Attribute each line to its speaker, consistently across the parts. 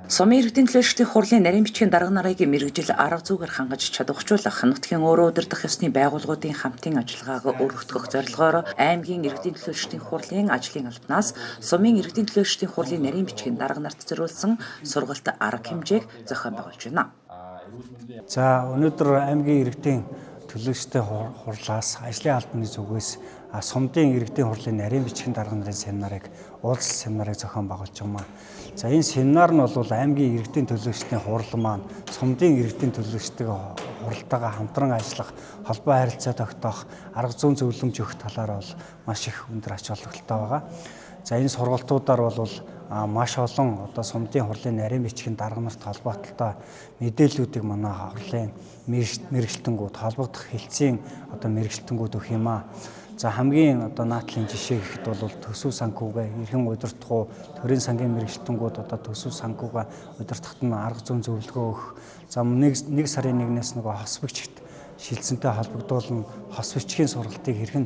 Speaker 1: Сумын иргэдийн төлөөлөлтийн хурлын нарийн бичгийн дарга нарыг мэргэжил арга зүйгээр хангаж чадвархжуулах, нутгийн өөрөө удирдах ёсны байгууллагуудын хамтын ажиллагааг өргөтгөх зорилгоор аймгийн иргэдийн төлөөлөлтийн хурлын ажлын албанаас Сумын иргэдийн төлөөлөлтийн хурлын нарийн бичгийн дарга нарт зориулсан сургалт арга хэмжээг зохион байгуулж байна.
Speaker 2: За өнөөдөр аймгийн иргэдийн төлөөлөлтийн хурлаас ажлын албаны зүгээс Сумдын иргэдийн хурлын нарийн бичгийн дарга нарын семинарыг уулзалт зохион байгуулж байна. За энэ семинар нь бол аймгийн иргэдийн төлөөлөлтийн хурал маань Сумдын иргэдийн төлөөлөлтийн хуралтайгаа хамтран ажиллах, холбоо харилцаа тогтоох, арга зүйн зөвлөмж өгөх талаар бол маш их өндөр ач холбогдолтой байгаа. За энэ сургалтуудаар бол маш олон Сумдын хурлын нарийн бичгийн дарга нарт холбоотой мэдээллүүдийг манай хурлын мэргэжилтэнгүүд холбогдох хэлтсийн мэргэжилтэнгүүд өгөх юм аа. За хамгийн наадлын жишээ гэхэд бол төсөв санхүүгээ эрхэм удирдах, төрийн сангийн мэргэжилтэнгүүд төсөв санхүүгээ удирдахад нь арга зүйн зөвлөгөө өгөх. За нэг сарын 1-ээс хос бичигт шилжсэнтэй холбогдуулна, хос бичгийн сургалтыг хэрхэн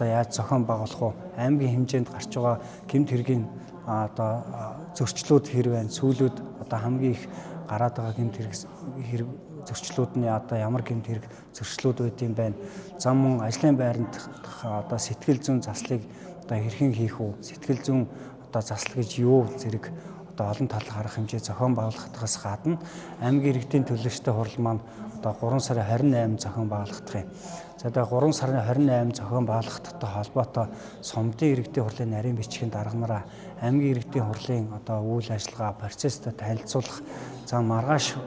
Speaker 2: яаж зохион байгуулах вэ? Аймгийн хэмжээнд гарч байгаа гэмт хэргийн зөрчлүүд хэрэг байна. Сүүлүүд хамгийн их гараад байгаа гэмт хэрэг зөрчлүүдний ямар гэмт хэрэг зөрчлүүд байд юм байна. За мөн ажлын байранд сэтгэл зүйн заслыг хэрхэн хийх вэ? Сэтгэл зүйн засал гэж юу зэрэг олон талын харах хэмжээ зохион байгуулахдагаас гадна аймгийн иргэдийн төлөөлөлтийн хурал маань 3 сарын 28 зохион байгуулагдах юм. За тэгээ 3 сарын 28 зохион байгуулагдахтай холбоотой Сумдын иргэдийн хурлын нарийн бичгийн дарга нараа аймгийн иргэдийн хурлын үйл ажиллагаа процесстэй танилцуулах. За маргааш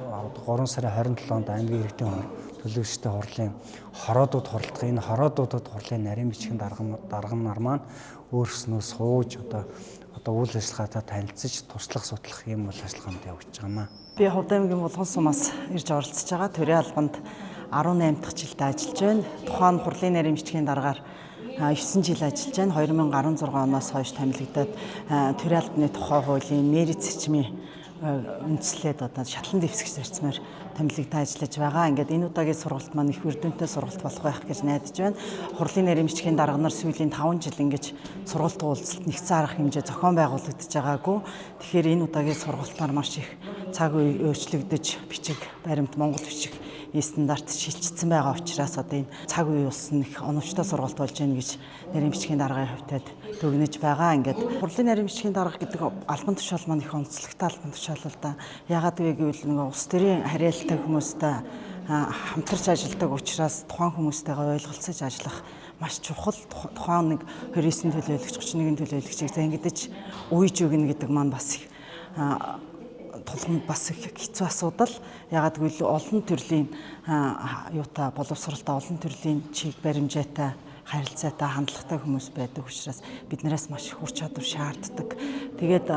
Speaker 2: 3 сарын 27-нд аймгийн иргэдийн төлөөлөлтийн хурлын хороодууд хуралдах. Энэ хороодуудад хурлын нарийн бичгийн дарга нар маань өөрснөө сууж үйл ажиллагаатай танилцж туршлага судлах юм үйл ажиллагаанд явж байгаа юм.
Speaker 3: Би Хувд аймгийн Булган сумаас ирж оролцож байгаа. Төрийн албанд 18 дахь жилдээ ажиллаж байна. Тухайн хурлын нарийн бичгийн даргаар 9 жил ажиллаж байна. 2016 оноос хойш томилогдоод төрийн албаны тухай хуулийн мэрит зэчмийн үндслээд шатлан дэвсгэж зарцмаар томилогдоод ажиллаж байгаа. Ингээд энэ удаагийн сургалт маань их үр дүнтэй сургалт болох байх гэж найдаж байна. Хурлын нарийн бичгийн дарга нар сүүлийн 5 жил ингэж сургалт уулзалт нэгдсэн арга хэмжээ зохион байгуулагдаж байгаагүй. Тэгэхээр энэ удаагийн сургалтаар маш их цаг үе өөрчлөгдөж бичиг баримт Монгол бичиг стандарт шилжчихсэн байгаа учраас энэ цаг үе болсон их оновчтой сургалт болж байна гэж нарийн бичгийн даргын хувьд дүгнэж байгаа. Ингээд хурлын нарийн бичгийн дарга гэдэг албан тушаал маань их онцлогтой албан тушаал л да. Ягаад гэвэл улс төрийн харьяалтай хүмүүстэй хамтарч ажилладаг учраас тухайн хүмүүстэйгээ ойлголцож ажиллах маш чухал. Тухайн нэг 29 төлөөлөгч 31 төлөөлөгчийг зангидаж үйж өгнө гэдэг маань бас их тулгамд бас их хэцүү асуудал. Ягаад гэвэл олон төрлийн боловсралтай, олон төрлийн чиг баримжаатай, харилцаатай, хандлагатай хүмүүс байдаг учраас биднээс маш их ур чадвар шаарддаг. Тэгээд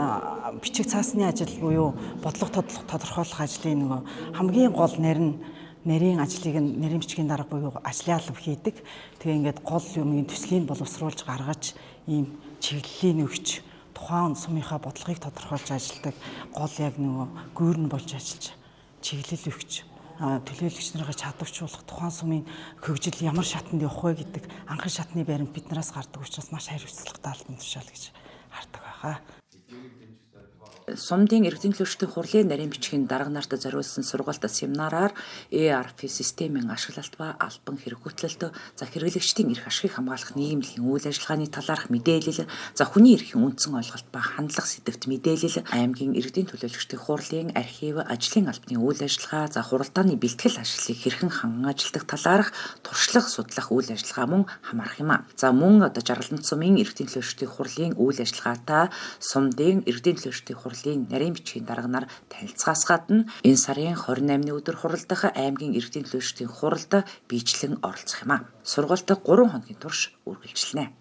Speaker 3: бичиг цаасны ажил буюу бодлого тодорхойлох ажлын хамгийн гол нарийн ажлыг нарийн бичгийн дарга буюу ажлын алба хийдэг. Тэгээ ингээд гол юмны төслийг боловсруулж гаргаж ийм чиглэлийн өгч тухайн сумынхаа бодлогыг тодорхойлж ажилладаг гол яг гүүрэн болж ажиллаж чиглэл өгч төлөөлөгч нарыг чадварчуулах тухайн сумын хөгжил ямар шатанд явах вэ гэдэг анхан шатны баримт биднээс гардаг учраас маш хариуцлагатай албан тушаал гэж хардаг байгаа.
Speaker 1: Сумдын иргэдийн төлөөлөлтийн хурлын нарийн бичгийн дарга нарт зориулсан сургалт семинараар ERP системийн ашиглалт ба албан хэрэггүйтлэлт, хэрэглэгчдийн эрх ашигыг хамгаалах нийгмийн үйл ажиллагааны талаарх мэдээлэл, хүний эрхийн үндсэн ойлголт ба хандлага сэдвт мэдээлэл, аймгийн иргэдийн төлөөлөгчдийн хурлын архив, ажлын албаны үйл ажиллагаа, хуралдааны бэлтгэл ажлыг хэрхэн ханган ажилладаг талаарх туршлага судлах үйл ажиллагаа мөн хамаарах юм а. Мөн Жаргалант сумын иргэдийн төлөөлөгчдийн хурлын үйл ажиллагаатай Сумдын иргэдийн төлөөлөгчдийн хурлын нарийн бичгийн дарга нар танилцахаас гадна энэ сарын 28-ны өдөр хуралдах аймгийн иргэдийн төлөөлөгчдийн хуралд биечлэн оролцох юм а. Сургалт 3 хоногийн турш үргэлжилнэ.